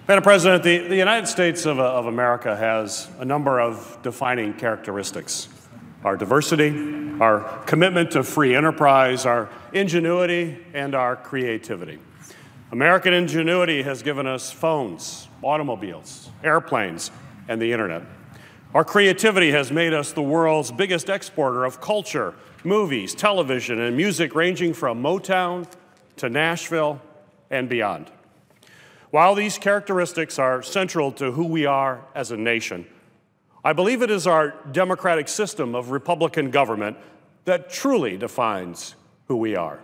Madam President, the United States of America has a number of defining characteristics. Our diversity, our commitment to free enterprise, our ingenuity, and our creativity. American ingenuity has given us phones, automobiles, airplanes, and the internet. Our creativity has made us the world's biggest exporter of culture, movies, television, and music ranging from Motown to Nashville and beyond. While these characteristics are central to who we are as a nation, I believe it is our democratic system of Republican government that truly defines who we are.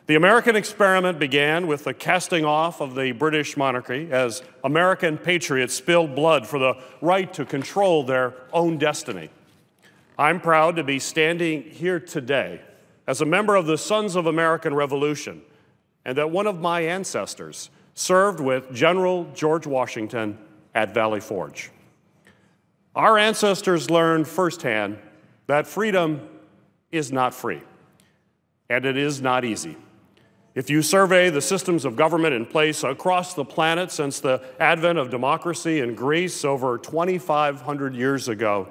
The American experiment began with the casting off of the British monarchy as American patriots spilled blood for the right to control their own destiny. I'm proud to be standing here today as a member of the Sons of American Revolution, and that one of my ancestors served with General George Washington at Valley Forge. Our ancestors learned firsthand that freedom is not free, and it is not easy. If you survey the systems of government in place across the planet since the advent of democracy in Greece over 2,500 years ago,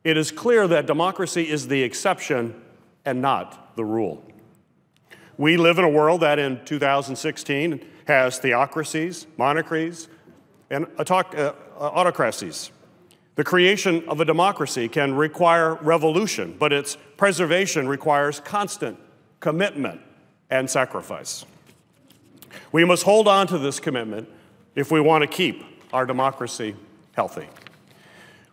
it is clear that democracy is the exception and not the rule. We live in a world that in 2016 has theocracies, monarchies, and autocracies. The creation of a democracy can require revolution, but its preservation requires constant commitment and sacrifice. We must hold on to this commitment if we want to keep our democracy healthy.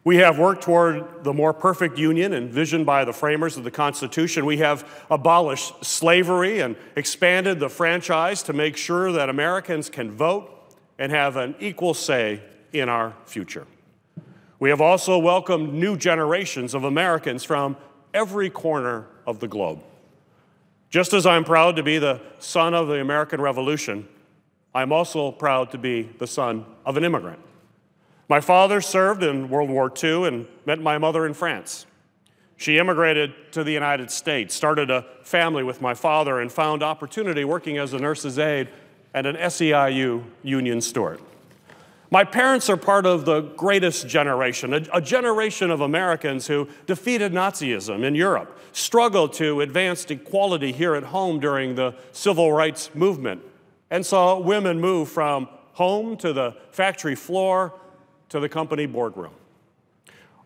We have worked toward the more perfect union envisioned by the framers of the Constitution. We have abolished slavery and expanded the franchise to make sure that Americans can vote and have an equal say in our future. We have also welcomed new generations of Americans from every corner of the globe. Just as I'm proud to be the son of the American Revolution, I'm also proud to be the son of an immigrant. My father served in World War II and met my mother in France. She immigrated to the United States, started a family with my father, and found opportunity working as a nurse's aide and an SEIU union steward. My parents are part of the greatest generation, a generation of Americans who defeated Nazism in Europe, struggled to advance equality here at home during the civil rights movement, and saw women move from home to the factory floor to the company boardroom.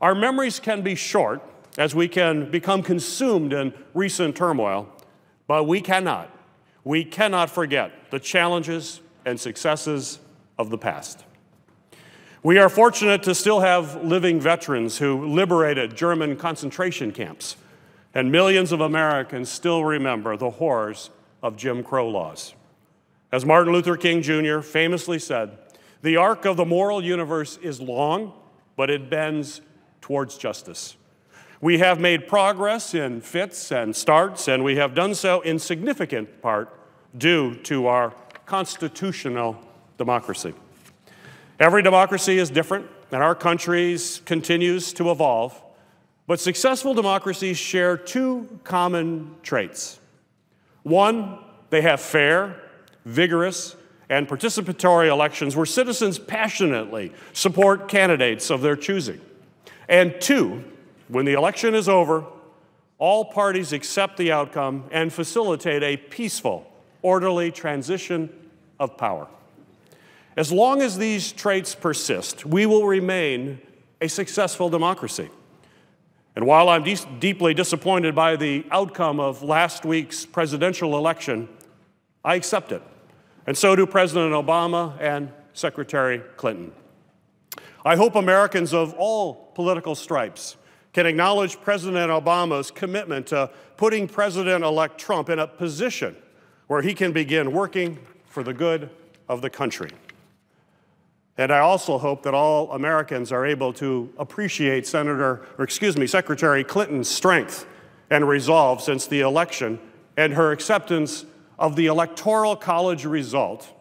Our memories can be short as we can become consumed in recent turmoil, but we cannot forget the challenges and successes of the past. We are fortunate to still have living veterans who liberated German concentration camps, and millions of Americans still remember the horrors of Jim Crow laws. As Martin Luther King Jr. famously said, "The arc of the moral universe is long, but it bends towards justice." We have made progress in fits and starts, and we have done so in significant part due to our constitutional democracy. Every democracy is different, and our country continues to evolve, but successful democracies share two common traits. One, they have fair, vigorous, and participatory elections where citizens passionately support candidates of their choosing. And two, when the election is over, all parties accept the outcome and facilitate a peaceful, orderly transition of power. As long as these traits persist, we will remain a successful democracy. And while I'm deeply disappointed by the outcome of last week's presidential election, I accept it. And so do President Obama and Secretary Clinton. I hope Americans of all political stripes can acknowledge President Obama's commitment to putting President-elect Trump in a position where he can begin working for the good of the country. And I also hope that all Americans are able to appreciate Secretary Clinton's strength and resolve since the election and her acceptance of the Electoral College result,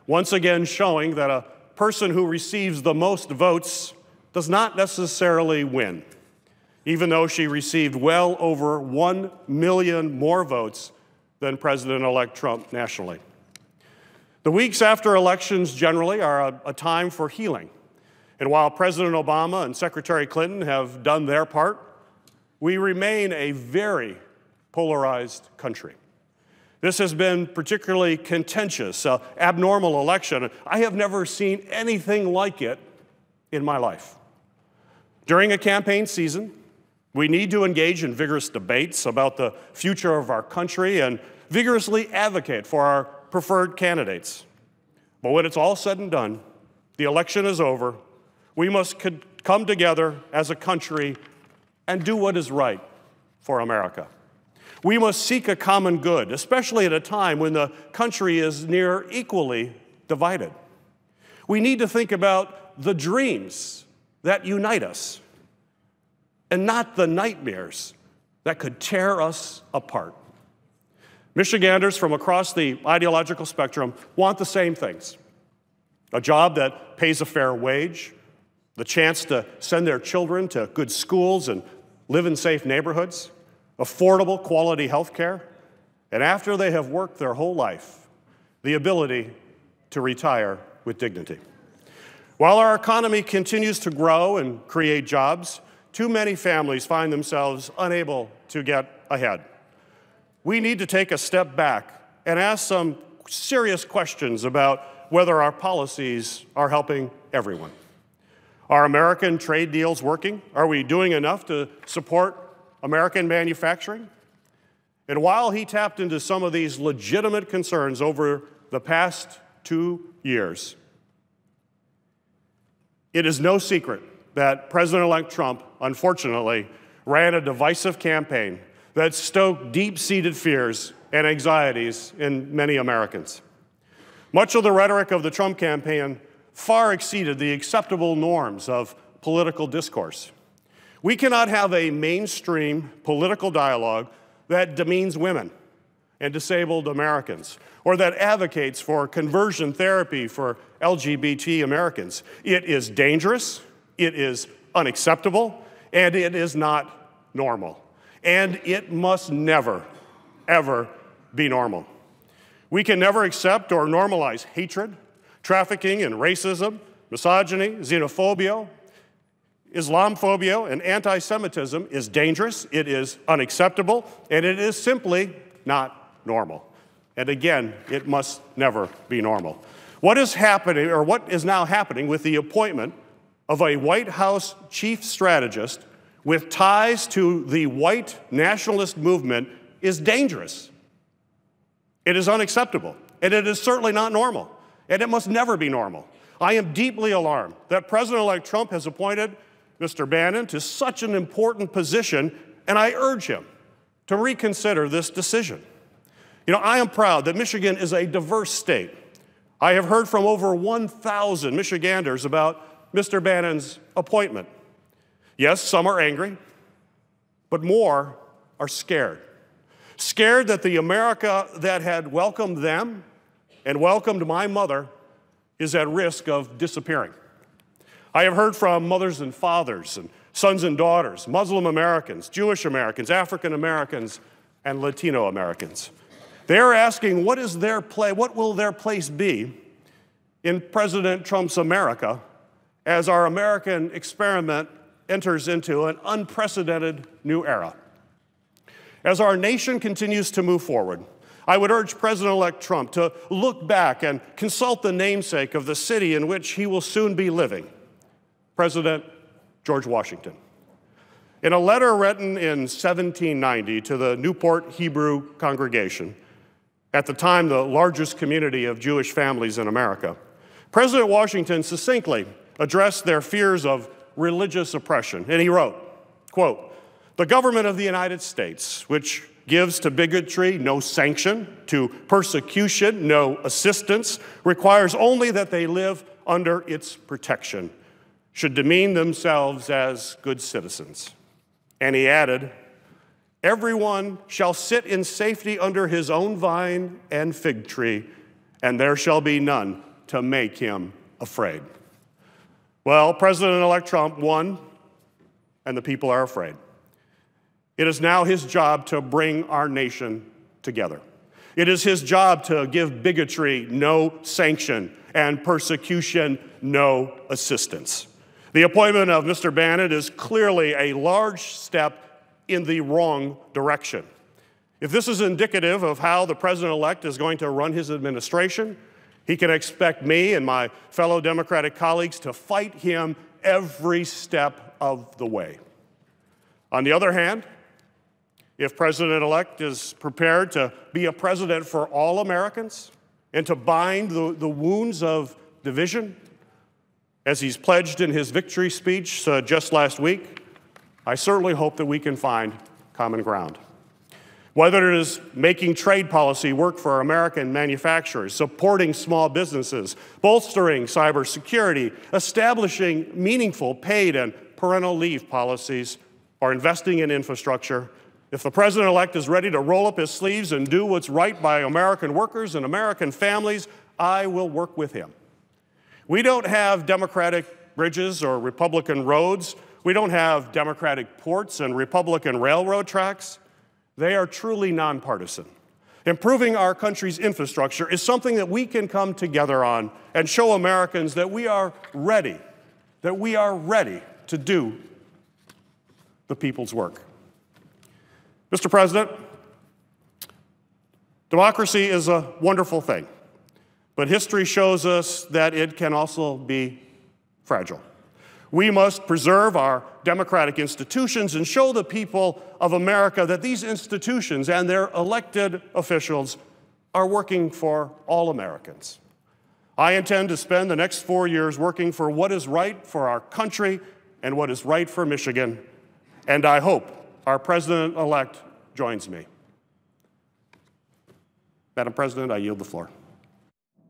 once again showing that a person who receives the most votes does not necessarily win, even though she received well over 1 million more votes than President-elect Trump nationally. The weeks after elections generally are a time for healing. And while President Obama and Secretary Clinton have done their part, we remain a very polarized country. This has been particularly contentious, abnormal election. I have never seen anything like it in my life. During a campaign season, we need to engage in vigorous debates about the future of our country and vigorously advocate for our preferred candidates. But when it's all said and done, the election is over, we must come together as a country and do what is right for America. We must seek a common good, especially at a time when the country is near equally divided. We need to think about the dreams that unite us and not the nightmares that could tear us apart. Michiganders from across the ideological spectrum want the same things: a job that pays a fair wage, the chance to send their children to good schools and live in safe neighborhoods, affordable quality health care, and after they have worked their whole life, the ability to retire with dignity. While our economy continues to grow and create jobs, too many families find themselves unable to get ahead. We need to take a step back and ask some serious questions about whether our policies are helping everyone. Are American trade deals working? Are we doing enough to support American manufacturing? And while he tapped into some of these legitimate concerns over the past 2 years, it is no secret that President-elect Trump, unfortunately, ran a divisive campaign that stoked deep-seated fears and anxieties in many Americans. Much of the rhetoric of the Trump campaign far exceeded the acceptable norms of political discourse. We cannot have a mainstream political dialogue that demeans women and disabled Americans, or that advocates for conversion therapy for LGBT Americans. It is dangerous, it is unacceptable, and it is not normal. And it must never, ever be normal. We can never accept or normalize hatred, trafficking and racism, misogyny, xenophobia, Islamophobia, and anti-Semitism is dangerous, it is unacceptable, and it is simply not normal. And again, it must never be normal. What is happening, or what is now happening with the appointment of a White House chief strategist with ties to the white nationalist movement is dangerous. It is unacceptable, and it is certainly not normal, and it must never be normal. I am deeply alarmed that President-elect Trump has appointed Mr. Bannon to such an important position, and I urge him to reconsider this decision. You know, I am proud that Michigan is a diverse state. I have heard from over 1,000 Michiganders about Mr. Bannon's appointment. Yes, some are angry, but more are scared. Scared that the America that had welcomed them and welcomed my mother is at risk of disappearing. I have heard from mothers and fathers and sons and daughters, Muslim Americans, Jewish Americans, African Americans, and Latino Americans. They are asking what will their place be in President Trump's America as our American experiment enters into an unprecedented new era. As our nation continues to move forward, I would urge President-elect Trump to look back and consult the namesake of the city in which he will soon be living, President George Washington. In a letter written in 1790 to the Newport Hebrew congregation, at the time the largest community of Jewish families in America, President Washington succinctly addressed their fears of religious oppression, and he wrote, quote, "The government of the United States, which gives to bigotry no sanction, to persecution no assistance, requires only that they live under its protection, should demean themselves as good citizens." And he added, "Everyone shall sit in safety under his own vine and fig tree, and there shall be none to make him afraid." Well, President-elect Trump won, and the people are afraid. It is now his job to bring our nation together. It is his job to give bigotry no sanction and persecution no assistance. The appointment of Mr. Bannon is clearly a large step in the wrong direction. If this is indicative of how the president-elect is going to run his administration, he can expect me and my fellow Democratic colleagues to fight him every step of the way. On the other hand, if president-elect is prepared to be a president for all Americans and to bind the wounds of division, as he's pledged in his victory speech just last week, I certainly hope that we can find common ground. Whether it is making trade policy work for American manufacturers, supporting small businesses, bolstering cybersecurity, establishing meaningful paid and parental leave policies, or investing in infrastructure, if the president-elect is ready to roll up his sleeves and do what's right by American workers and American families, I will work with him. We don't have Democratic bridges or Republican roads. We don't have Democratic ports and Republican railroad tracks. They are truly nonpartisan. Improving our country's infrastructure is something that we can come together on and show Americans that we are ready to do the people's work. Mr. President, democracy is a wonderful thing, but history shows us that it can also be fragile. We must preserve our democratic institutions and show the people of America that these institutions and their elected officials are working for all Americans. I intend to spend the next 4 years working for what is right for our country and what is right for Michigan, and I hope our president-elect joins me. Madam President, I yield the floor.